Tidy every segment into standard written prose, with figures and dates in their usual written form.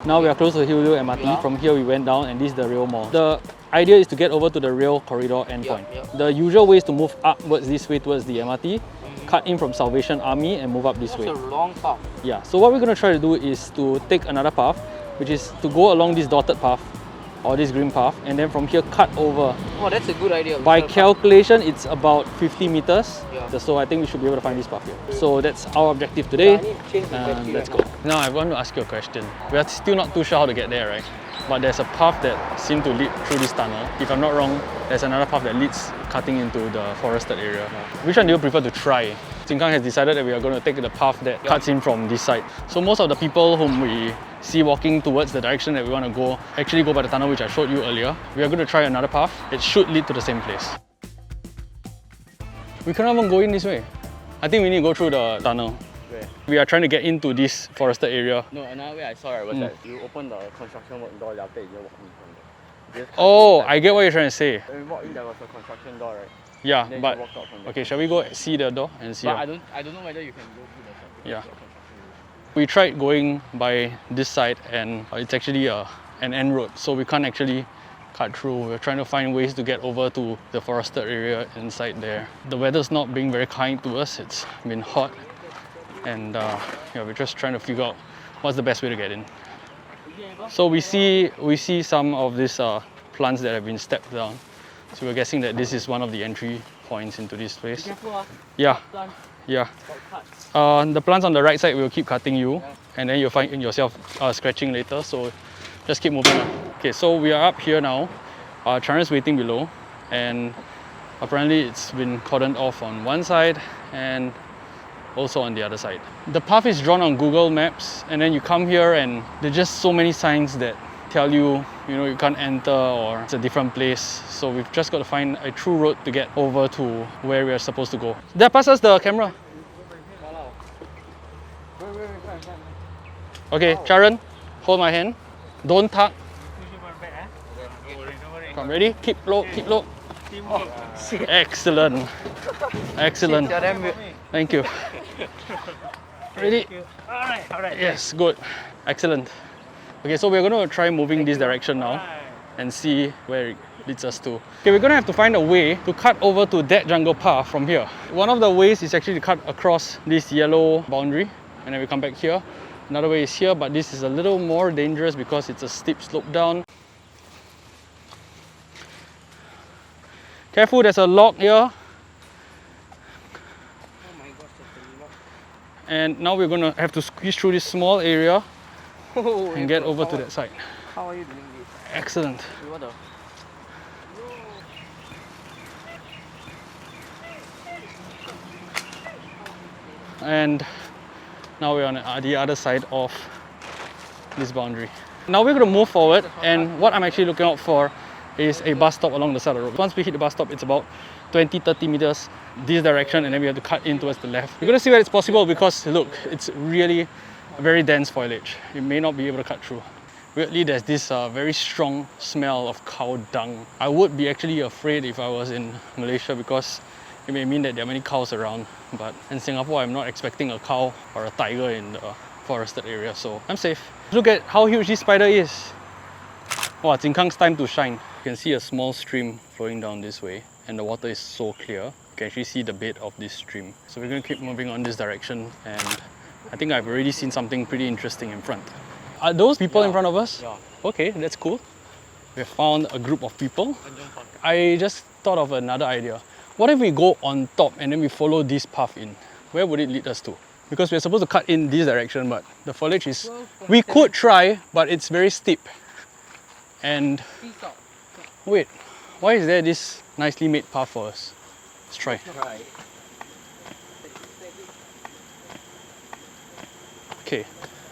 Now we are close to Hillview MRT. From here we went down and this is the rail mall. The idea is to get over to the rail corridor endpoint. The usual way is to move upwards this way towards the MRT, cut in from Salvation Army and move up this way. It's a long path. Yeah, so what we're going to try to do is to take another path, which is to go along this dotted path or this green path, and then from here cut over. Oh, that's a good idea. By calculation, it's about 50 meters. Yeah. So I think we should be able to find this path here. So that's our objective today. Let's go. Now I want to ask you a question. We are still not too sure how to get there, right? But there's a path that seems to lead through this tunnel. If I'm not wrong, there's another path that leads cutting into the forested area. Which one do you prefer to try? Jinkang has decided that we are going to take the path that cuts in from this side. So most of the people whom we see walking towards the direction that we want to go actually go by the tunnel which I showed you earlier. We are going to try another path. It should lead to the same place. We cannot even go in this way. I think we need to go through the tunnel. Where? We are trying to get into this forested area. No, another way I saw it was that you open the construction work door, after you walk in from there. Oh, I get what you're trying to say. When we walked in, there was a construction door, right? Yeah, then but you walk out from there. okay, shall we go see the door and see? But I don't know whether you can go through the shop. Yeah. We tried going by this side and it's actually an end road, so we can't actually cut through. We're trying to find ways to get over to the forested area inside there. The weather's not being very kind to us. It's been hot and yeah, we're just trying to figure out what's the best way to get in. So we see some of these plants that have been stepped down. So we're guessing that this is one of the entry points into this place. Be careful, Yeah, yeah. The plants on the right side will keep cutting you, and then you'll find yourself scratching later. So just keep moving on. Okay, so we are up here now. Charan's waiting below, and apparently it's been cordoned off on one side and also on the other side. The path is drawn on Google Maps, and then you come here and there's just so many signs that tell you, you can't enter or it's a different place. So we've just got to find a true road to get over to where we are supposed to go. There, pass us the camera. Okay, Charan, hold my hand. Don't tug. Come, ready? Keep low, keep low. Excellent. Excellent. Thank you. Ready? Alright. Yes, good. Excellent. Okay, so we're going to try moving this direction now and see where it leads us to. Okay, we're going to have to find a way to cut over to that jungle path from here. One of the ways is actually to cut across this yellow boundary and then we come back here. Another way is here, but this is a little more dangerous because it's a steep slope down. Careful, there's a lock here. Oh my gosh, there's a lock. And now we're going to have to squeeze through this small area Oh, and get over to that side. How are you doing this? Excellent. What the? And now we're on the other side of this boundary. Now we're going to move forward, and what I'm actually looking out for is a bus stop along the side of the road. Once we hit the bus stop, it's about 20-30 meters this direction, and then we have to cut in towards the left. We're going to see where it's possible because look, it's really a very dense foliage. You may not be able to cut through. Weirdly, there's this very strong smell of cow dung. I would be actually afraid if I was in Malaysia because it may mean that there are many cows around, but in Singapore I'm not expecting a cow or a tiger in the forested area, so I'm safe. Look at how huge this spider is. Wow, Jinkang's time to shine. You can see a small stream flowing down this way and the water is so clear. You can actually see the bed of this stream. So we're going to keep moving on this direction, and I think I've already seen something pretty interesting in front. Are those people in front of us? Yeah. Okay, that's cool. We have found a group of people. I just thought of another idea. What if we go on top and then we follow this path in? Where would it lead us to? Because we're supposed to cut in this direction, but the foliage is... We could try, but it's very steep. And... Wait, why is there this nicely made path for us? Let's try. Okay,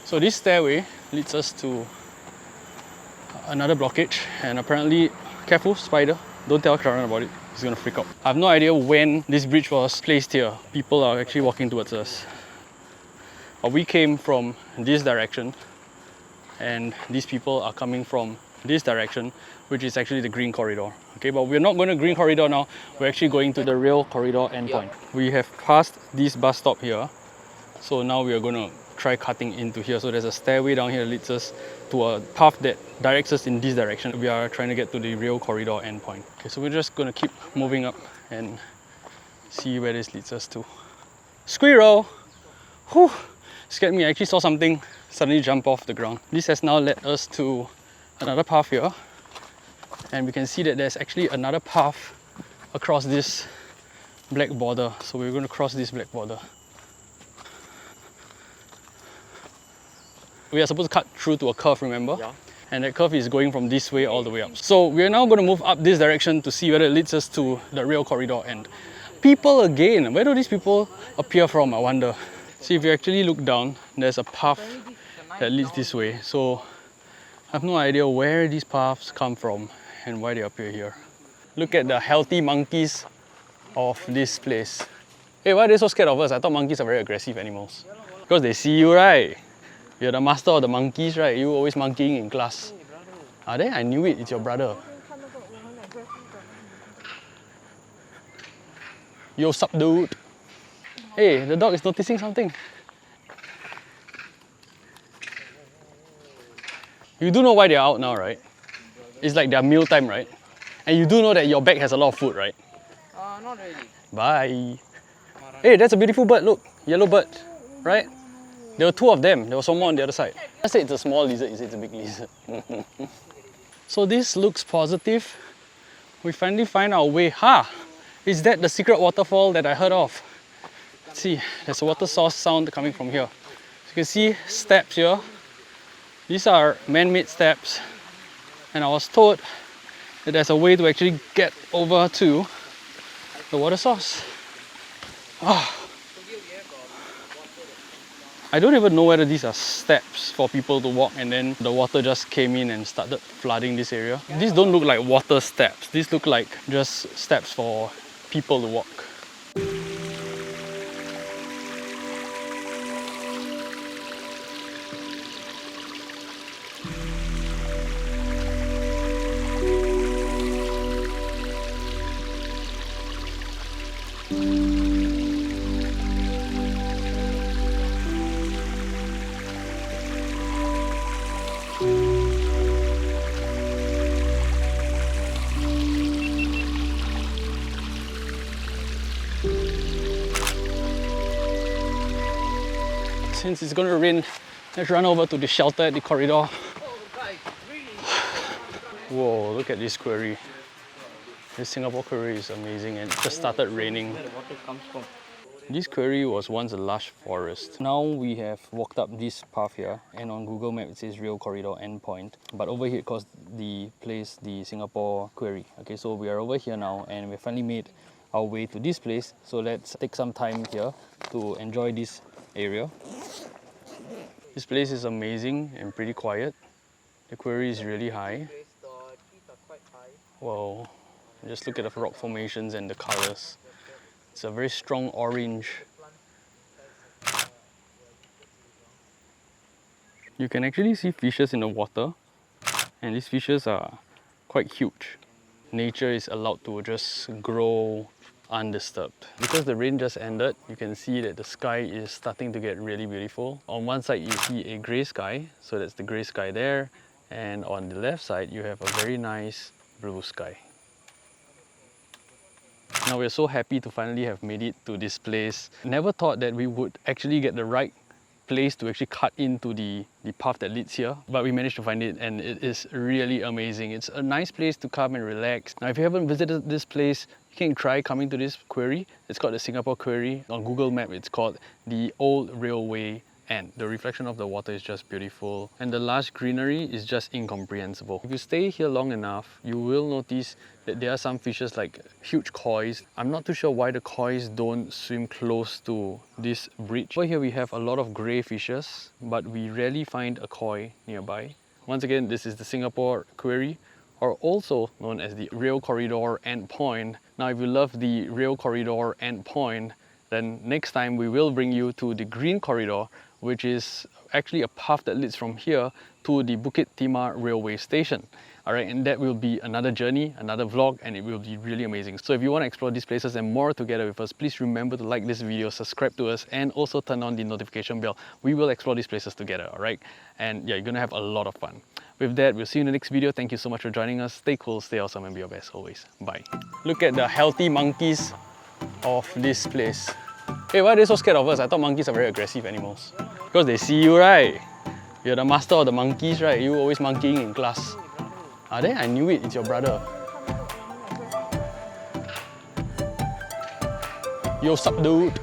so this stairway leads us to another blockage, and apparently, careful, spider, don't tell Karan about it, he's gonna freak out. I have no idea when this bridge was placed here. People are actually walking towards us. But we came from this direction, and these people are coming from this direction, which is actually the green corridor. Okay, but we're not going to green corridor now, we're actually going to the rail corridor endpoint. We have passed this bus stop here, so now we are going to try cutting into here. So there's a stairway down here that leads us to a path that directs us in this direction. We are trying to get to the rail corridor endpoint. Okay, so we're just going to keep moving up and see where this leads us to. Squirrel! Whew! Scared me. I actually saw something suddenly jump off the ground. This has now led us to another path here. And we can see that there's actually another path across this black border. So we're going to cross this black border. We are supposed to cut through to a curve, remember? Yeah. And that curve is going from this way all the way up. So we're now going to move up this direction to see whether it leads us to the rail corridor end. People again, where do these people appear from, I wonder? See, if you actually look down, there's a path that leads this way. So I have no idea where these paths come from and why they appear here. Look at the healthy monkeys of this place. Hey, why are they so scared of us? I thought monkeys are very aggressive animals. Because they see you, right? You're the master of the monkeys, right? You always monkeying in class. Ah, then I knew it, it's your brother. Yo, sup, dude? Hey, the dog is noticing something. You do know why they're out now, right? It's like their meal time, right? And you do know that your bag has a lot of food, right? Not really. Bye. Hey, that's a beautiful bird, look. Yellow bird, right? There were two of them. There was one more on the other side. I say it's a small lizard, you say it's a big lizard. So this looks positive. We finally find our way. Ha! Is that the secret waterfall that I heard of? Let's see, there's a water source sound coming from here. So you can see steps here. These are man-made steps. And I was told that there's a way to actually get over to the water source. Oh. I don't even know whether these are steps for people to walk and then the water just came in and started flooding this area. These don't look like water steps. These look like just steps for people to walk. Since it's going to rain, let's run over to the shelter at the corridor. Whoa, look at this quarry. This Singapore quarry is amazing and it just started raining. Where the water comes from. This quarry was once a lush forest. Now we have walked up this path here and on Google Maps it says rail corridor endpoint. But over here it calls the place the Singapore quarry. Okay, so we are over here now and we finally made our way to this place. So let's take some time here to enjoy this area. This place is amazing and pretty quiet. The quarry is really high. Wow, just look at the rock formations and the colors. It's a very strong orange. You can actually see fishes in the water, and these fishes are quite huge. Nature is allowed to just grow undisturbed. Because the rain just ended, you can see that the sky is starting to get really beautiful. On one side you see a grey sky, so that's the grey sky there, and on the left side you have a very nice blue sky. Now we're so happy to finally have made it to this place. Never thought that we would actually get the right place to actually cut into the path that leads here, but we managed to find it and it is really amazing. It's a nice place to come and relax. Now if you haven't visited this place, you can try coming to this quarry. It's called the Singapore Quarry. On Google Maps it's called the Old Railway End. The reflection of the water is just beautiful and the lush greenery is just incomprehensible. If you stay here long enough, you will notice that there are some fishes like huge kois. I'm not too sure why the kois don't swim close to this bridge. Over here we have a lot of grey fishes, but we rarely find a koi nearby. Once again, this is the Singapore Quarry, or also known as the Rail Corridor Endpoint. Now if you love the Rail Corridor Endpoint, then next time we will bring you to the Green Corridor, which is actually a path that leads from here to the Bukit Timah railway station. Alright, and that will be another journey, another vlog, and it will be really amazing. So if you want to explore these places and more together with us, please remember to like this video, subscribe to us, and also turn on the notification bell. We will explore these places together, alright? And yeah, you're gonna have a lot of fun. With that, we'll see you in the next video. Thank you so much for joining us. Stay cool, stay awesome, and be your best always. Bye. Look at the healthy monkeys of this place. Hey, why are they so scared of us? I thought monkeys are very aggressive animals. Because they see you, right? You're the master of the monkeys, right? You always monkeying in class. Ah, there, I knew it. It's your brother. Yo, sup, dude?